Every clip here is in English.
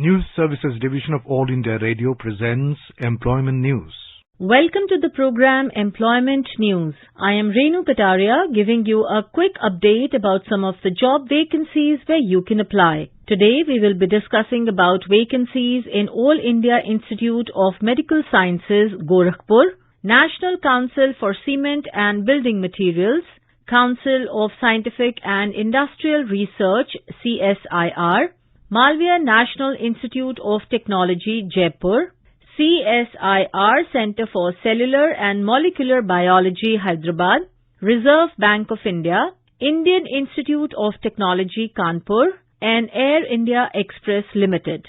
News Services Division of All India Radio presents Employment News. Welcome to the program Employment News. I am Renu Kataria giving you a quick update about some of the job vacancies where you can apply. Today we will be discussing about vacancies in All India Institute of Medical Sciences, Gorakhpur, National Council for Cement and Building Materials, Council of Scientific and Industrial Research, CSIR, Malviya National Institute of Technology, Jaipur, CSIR Centre for Cellular and Molecular Biology, Hyderabad, Reserve Bank of India, Indian Institute of Technology, Kanpur, and Air India Express Limited.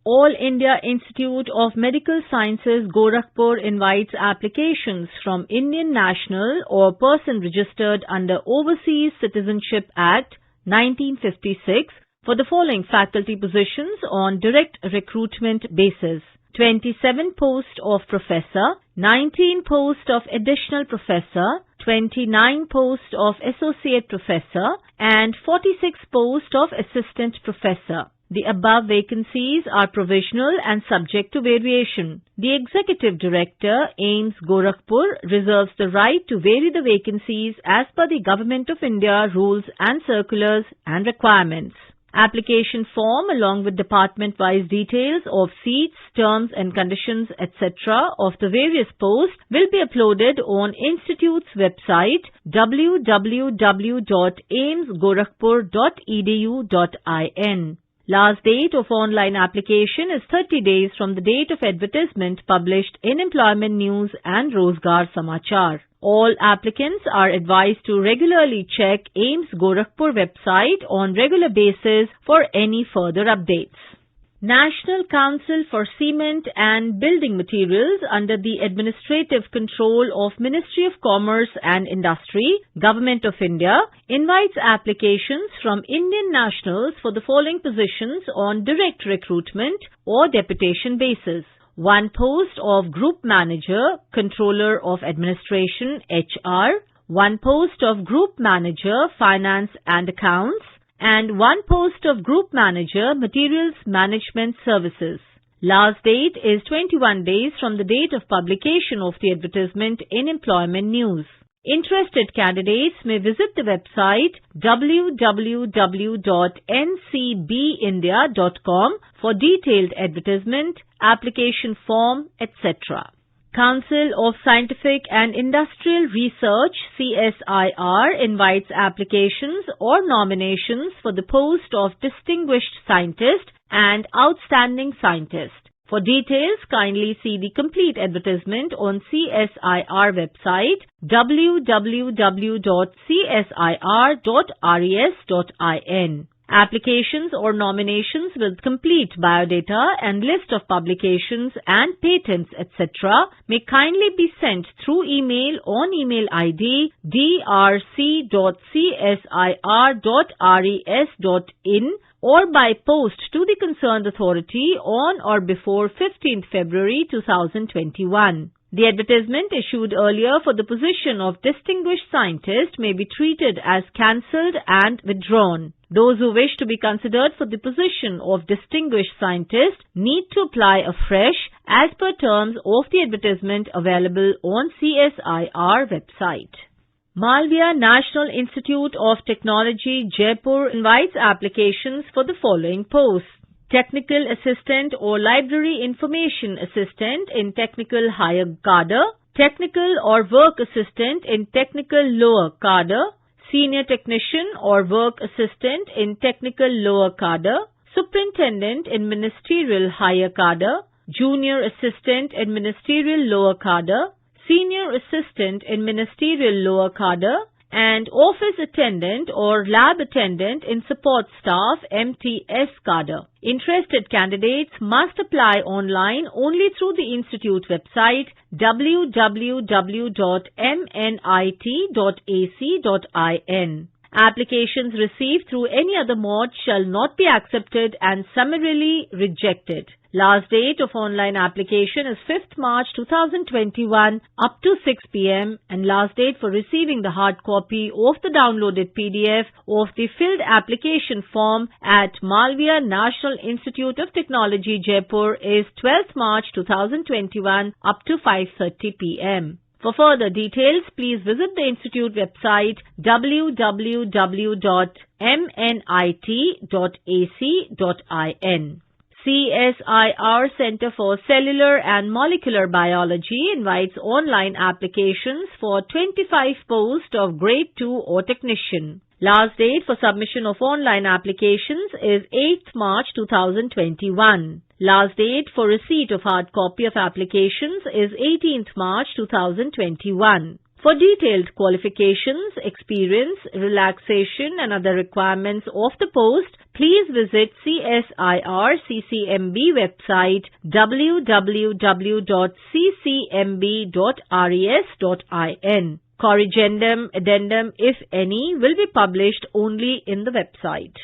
All India Institute of Medical Sciences, Gorakhpur invites applications from Indian national or person registered under Overseas Citizenship Act 1956 for the following faculty positions on direct recruitment basis: 27 posts of professor, 19 posts of additional professor, 29 posts of associate professor, and 46 posts of assistant professor. The above vacancies are provisional and subject to variation. The Executive Director, AIIMS Gorakhpur, reserves the right to vary the vacancies as per the Government of India rules and circulars and requirements. Application form along with department-wise details of seats, terms and conditions, etc. of the various posts will be uploaded on Institute's website www.aimsgorakhpur.edu.in. Last date of online application is 30 days from the date of advertisement published in Employment News and Rozgar Samachar. All applicants are advised to regularly check AIIMS Gorakhpur website on regular basis for any further updates. National Council for Cement and Building Materials under the administrative control of Ministry of Commerce and Industry, Government of India, invites applications from Indian nationals for the following positions on direct recruitment or deputation basis: 1 post of Group Manager, Controller of Administration, HR, 1 post of Group Manager, Finance and Accounts, and 1 post of Group Manager, Materials Management Services. Last date is 21 days from the date of publication of the advertisement in Employment News. Interested candidates may visit the website www.ncbindia.com for detailed advertisement, application form, etc. Council of Scientific and Industrial Research, CSIR, invites applications or nominations for the post of Distinguished Scientist and Outstanding Scientist. For details, kindly see the complete advertisement on CSIR website www.csir.res.in. Applications or nominations with complete biodata and list of publications and patents, etc. may kindly be sent through email on email ID drc.csir.res.in or by post to the concerned authority on or before 15th February 2021. The advertisement issued earlier for the position of Distinguished Scientist may be treated as cancelled and withdrawn. Those who wish to be considered for the position of Distinguished Scientist need to apply afresh as per terms of the advertisement available on CSIR website. Malviya National Institute of Technology, Jaipur invites applications for the following posts: Technical Assistant or Library Information Assistant in Technical Higher Cadre, Technical or Work Assistant in Technical Lower Cadre, Senior Technician or Work Assistant in Technical Lower Cadre, Superintendent in Ministerial Higher Cadre, Junior Assistant in Ministerial Lower Cadre, Senior Assistant in Ministerial Lower Cadre, and Office Attendant or Lab Attendant in Support Staff MTS cadre. Interested candidates must apply online only through the Institute website www.mnit.ac.in. Applications received through any other mode shall not be accepted and summarily rejected. Last date of online application is 5th March 2021 up to 6 p.m. and last date for receiving the hard copy of the downloaded PDF of the filled application form at Malviya National Institute of Technology, Jaipur is 12th March 2021 up to 5:30 p.m. For further details, please visit the institute website www.mnit.ac.in. CSIR Center for Cellular and Molecular Biology invites online applications for 25 posts of Grade 2 or Technician. Last date for submission of online applications is 8th March 2021. Last date for receipt of hard copy of applications is 18th March 2021. For detailed qualifications, experience, relaxation and other requirements of the post, please visit CSIR CCMB website www.ccmb.res.in. Corrigendum, addendum, if any, will be published only in the website.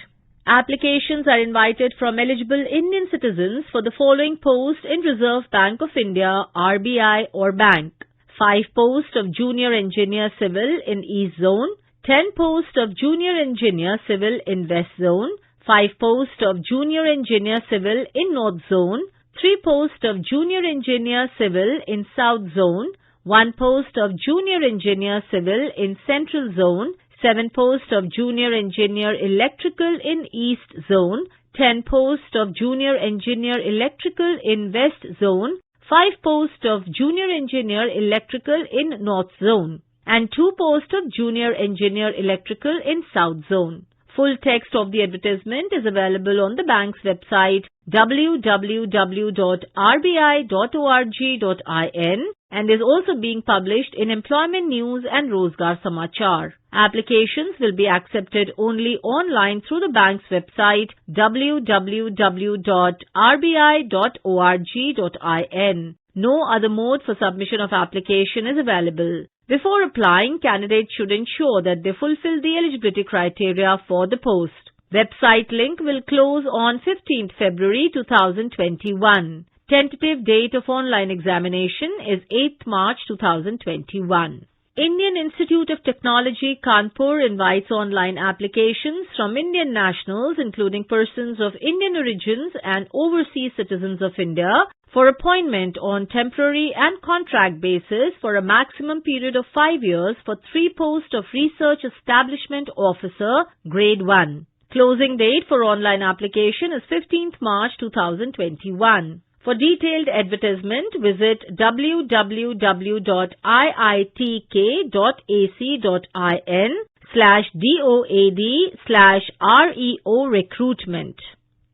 Applications are invited from eligible Indian citizens for the following posts in Reserve Bank of India, RBI or Bank. 5 posts of Junior Engineer Civil in East Zone, 10 posts of Junior Engineer Civil in West Zone, 5 posts of Junior Engineer Civil in North Zone, 3 posts of Junior Engineer Civil in South Zone, 1 post of Junior Engineer Civil in Central Zone, 7 posts of Junior Engineer Electrical in East Zone, 10 posts of Junior Engineer Electrical in West Zone, 5 posts of Junior Engineer Electrical in North Zone, and 2 posts of Junior Engineer Electrical in South Zone. Full text of the advertisement is available on the bank's website www.rbi.org.in and is also being published in Employment News and Rozgar Samachar. Applications will be accepted only online through the bank's website www.rbi.org.in. No other mode for submission of application is available. Before applying, candidates should ensure that they fulfill the eligibility criteria for the post. Website link will close on 15th February 2021. Tentative date of online examination is 8th March 2021. Indian Institute of Technology, Kanpur invites online applications from Indian nationals, including persons of Indian origins and overseas citizens of India, for appointment on temporary and contract basis for a maximum period of 5 years for 3 posts of Research Establishment Officer, Grade 1. Closing date for online application is 15th March 2021. For detailed advertisement, visit www.iitk.ac.in/DOAD/REO recruitment.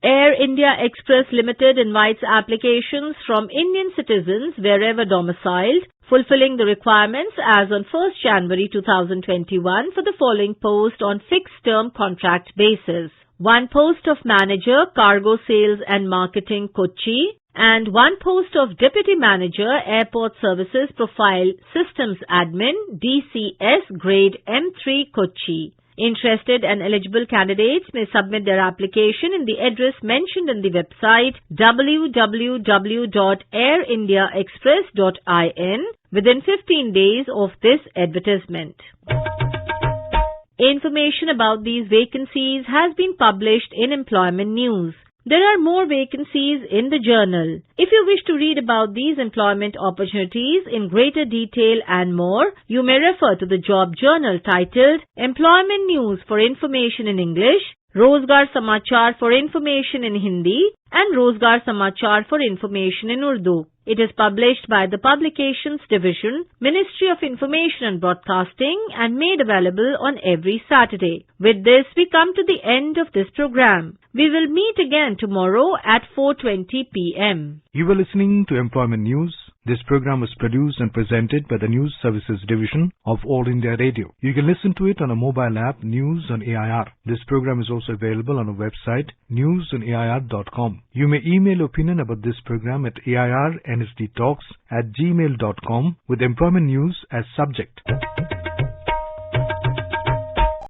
Air India Express Limited invites applications from Indian citizens wherever domiciled, fulfilling the requirements as on 1st January 2021 for the following post on fixed-term contract basis. 1 post of Manager, Cargo Sales and Marketing, Kochi, and 1 post of Deputy Manager, Airport Services Profile Systems Admin, DCS, Grade M3, Kochi. Interested and eligible candidates may submit their application in the address mentioned in the website www.airindiaexpress.in within 15 days of this advertisement. Information about these vacancies has been published in Employment News. There are more vacancies in the journal. If you wish to read about these employment opportunities in greater detail and more, you may refer to the job journal titled Employment News for Information in English, Rozgar Samachar for Information in Hindi, and Rozgar Samachar for Information in Urdu. It is published by the Publications Division, Ministry of Information and Broadcasting, and made available on every Saturday. With this, we come to the end of this program. We will meet again tomorrow at 4:20 p.m. You were listening to Employment News. This program was produced and presented by the News Services Division of All India Radio. You can listen to it on a mobile app, News on AIR. This program is also available on our website, newsonair.com. You may email opinion about this program at airnsdtalks@gmail.com with Employment News as subject.